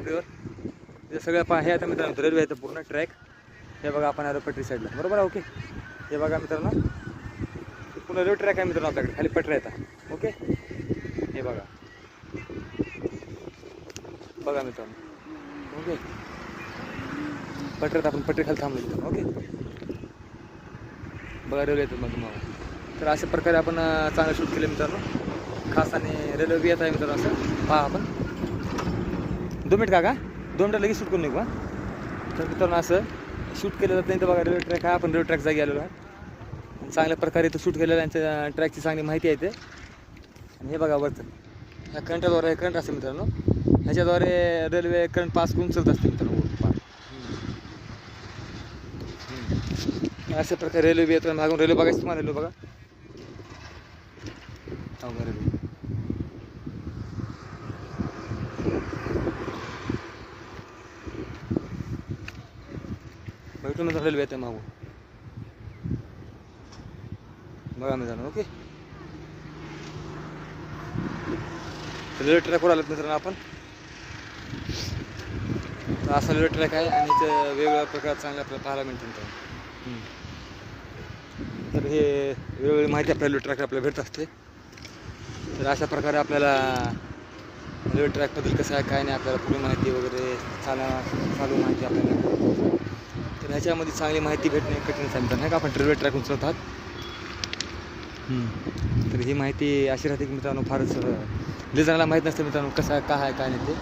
टेकडीवर. हे सगळं हे आता मित्रांनो रेल्वे आहे पूर्ण ट्रॅक. हे बघा आपण आलो पटरी साईडला, बरोबर आहे. ओके, हे बघा मित्रांनो पूर्ण रेल्वे ट्रॅक आहे मित्रांनो आपल्याकडे, खाली पटरी येतात. ओके, हे बघा बघा मित्रांनो. ओके, पटरीत आपण पटरी खाली थांबलो मित्रांनो. ओके, बघा रेल्वे येतात मग तुम्हाला. तर अशा प्रकारे आपण चांगलं शूट केलं मित्रांनो खास. आणि रेल्वे बी येत आहे मित्रांनो. असं पहा आपण 2 मिनिट का 2 मिनिटं लगेच शूट करून निघू. तर मित्रांनो असं शूट केलं जातं नाही. तर बघा रेल्वे ट्रॅक आहे, आपण रेल्वे ट्रॅक जागी आलेलो आहे. चांगल्या प्रकारे इथं शूट केलेलं आहे. त्यांच्या ट्रॅकची चांगली माहिती आहे ते. आणि हे बघा वरचं ह्या करंटाद्वारे हे करंट असते मित्रांनो. ह्याच्याद्वारे रेल्वे करंट पास करून चालत असते मित्रांनो. अशा प्रकारे रेल्वे बी येतो. मागून रेल्वे बघायचं तुम्हाला. रेल्वे बघा रेल्वे भेटून मित्रांनो रेल्वे येते मागून. बघा मित्रांनो. ओके, रेल्वे ट्रॅकवर आलं मित्रांनो आपण. तर असा रेल्वे ट्रॅक आहे आणि इथं वेगवेगळ्या प्रकार चांगल्या आपल्याला पाहायला मिळते मित्रांनो. तर हे वेगवेगळी माहिती आपल्या रेल्वे ट्रॅक आपल्याला भेटत असते. तर अशा प्रकारे आपल्याला रेल्वे ट्रॅकबद्दल कसं आहे काय नाही आपल्याला पूर्ण माहिती वगैरे चालू माहिती आपल्याला. तर ह्याच्यामध्ये चांगली माहिती भेटणे कठीण सांगतात नाही का. आपण रेल्वे ट्रॅकहून चालतात. तर ही माहिती अशी राहते की मित्रांनो फारच लय जणांना माहीत नसते मित्रांनो कसं काय आहे काय नाही ते.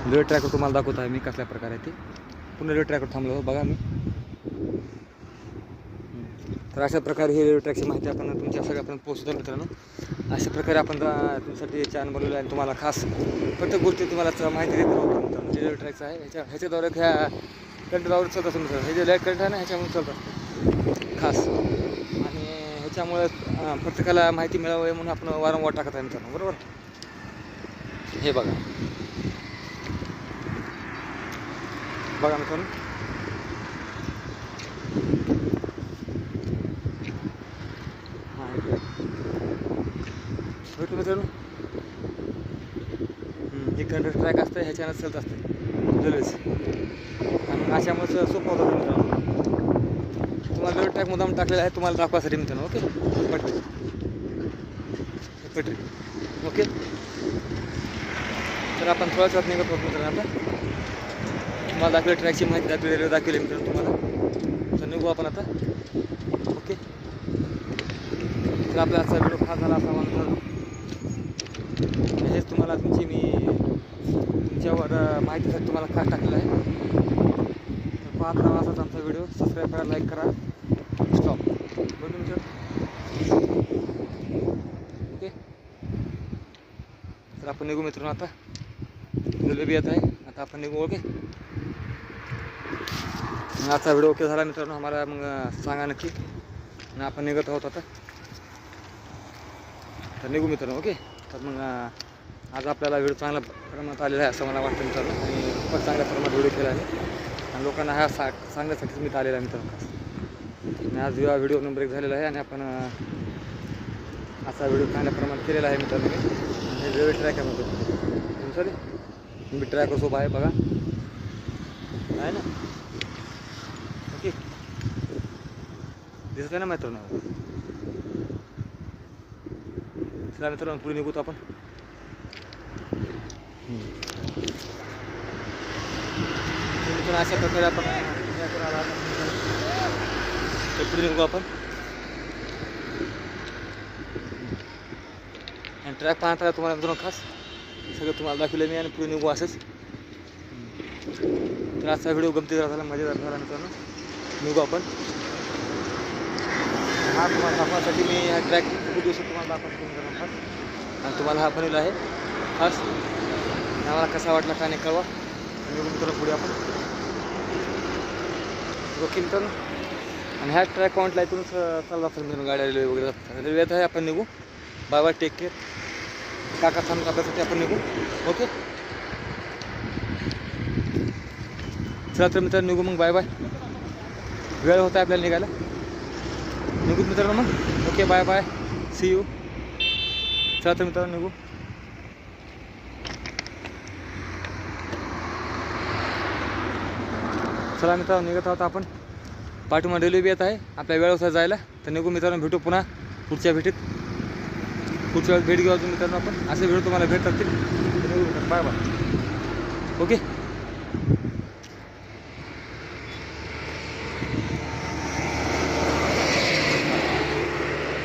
रेल्वे ट्रॅकवर तुम्हाला दाखवत आहे मी कसल्या प्रकारे ते. पुन्हा रेल्वे ट्रॅकवर थांबलो बघा मी. तर अशा प्रकारे ही रेल्वे ट्रॅकची माहिती आपण तुमच्या सगळ्यापर्यंत पोहोचवतो मित्रांनो. अशा प्रकारे आपण तुमच्यासाठी चॅनल बनवलं आहे आणि तुम्हाला खास प्रत्येक गोष्टी तुम्हाला माहिती देत राहतो मित्रांनो. रेल्वे ट्रॅकचं आहे ह्याच्याद्वारे ह्या करंटद्वारे चालत असतं मित्रांनो. हे जे लाईट करंट आहे ना ह्याच्यामुळे चालत असतं खास. आणि ह्याच्यामुळं प्रत्येकाला माहिती मिळावी म्हणून आपण वारंवार टाकत आहे मित्रांनो, बरोबर. हे बघा बघा मित्रांनो. भेटू मित्रांनो. हे करंट ट्रॅक असतं ह्याच्यानं चालत असते रेल्वेच. आणि अशामुळे सोपं होतं मित्रांनो. तुम्हाला रेल्वे ट्रॅक मुद्दाम टाकलेला आहे तुम्हाला दाखवासाठी मित्रांनो. ओके, पटरी. ओके, तर आपण थोड्याच वेळात निघत होतो मित्रांनो. आता तुम्हाला दाखवली ट्रॅकची माहिती दाखवली, रेल्वे दाखवली मित्रांनो तुम्हाला. तर निघू आपण आता. ओके, तर आपला आजचा व्हिडिओ खास झाला असा म्हणतो. हेच तुम्हाला तुमच्यावर माहितीसाठी तुम्हाला खास टाकलेलं आहे. तर पाहत राहा असाच आमचा व्हिडिओ. सबस्क्राईब करा, लाईक करा. स्टॉप बोलतो मित्रांनो. ओके, तर आपण निघू मित्रांनो आता. रेल्वे बी येत आहे आता आपण निघू. ओके, आजचा व्हिडिओ ओके झाला मित्रांनो आम्हाला मग सांगा नक्की. आणि आपण निघत आहोत आता. तर निघू मित्रांनो. ओके, तर मग आज आपल्याला व्हिडिओ चांगल्या प्रमाणात आलेला आहे असं मला वाटतं मित्रांनो. आणि खूपच चांगल्या प्रमाणात व्हिडिओ केला आहे आणि लोकांना हा सांगण्यासाठीच मी आलेला आहे मित्रांनो. आणि आज व्हिडिओ नंबर 1 झालेला आहे. आणि आपण असा व्हिडिओ चांगल्या प्रमाणात केलेला आहे मित्रांनो. मी रेल्वे ट्रॅक आहे म्हणतो सॉरी मी ट्रॅकवर सोबत आहे बघा आहे ना. ओके, दिसत आहे ना मित्रांनो. चला मित्रांनो पुढे निघूत आपण. अशा प्रकारे आपण पुढे निघू आपण. आणि ट्रॅक पाहता तुम्हाला मित्रांनो खास सगळं तुम्हाला दाखवलं मी. आणि पुढे निघू असंच. तर आजचा व्हिडिओ गमतीदार झाला, मजेदार झाला मित्रांनो. निघू आपण. हा तुम्हाला दाखवण्यासाठी मी ह्या ट्रॅक खूप दिवसात तुम्हाला दाखवतो मित्रांनो खास. आणि तुम्हाला हा बनवला आहे खास. आम्हाला कसा वाटला का नाही कळवा. निघू मित्रांनो पुढे आपण. ओके मित्रांनो. आणि ह्या ट्रॅक पॉईंटला इथूनच चालला असतात मित्रांनो गाड्या रेल्वे वगैरे जातात. रेल्वे येत आहे आपण निघू. Bye bye, take care. काका थांबत आपल्यासाठी आपण निघू. ओके, चला तर मित्रांनो निघू मग. Bye bye. वेळ होता आहे आपल्याला निघायला. निघू मित्रांनो मग. Okay, bye bye, see you. चला तर मित्रांनो निघू. चला मित्रांनो, निघत आहोत आपण. पाठीमागे रेल्वे येत आहे आपल्या वेळेनुसार जायला. तर निघू मित्रांनो, भेटू पुन्हा पुढच्या भेटीत. पुढच्या वेळेस भेट घेऊ अजून मित्रांनो आपण. असे व्हिडिओ तुम्हाला भेटतात. Bye bye. ओके.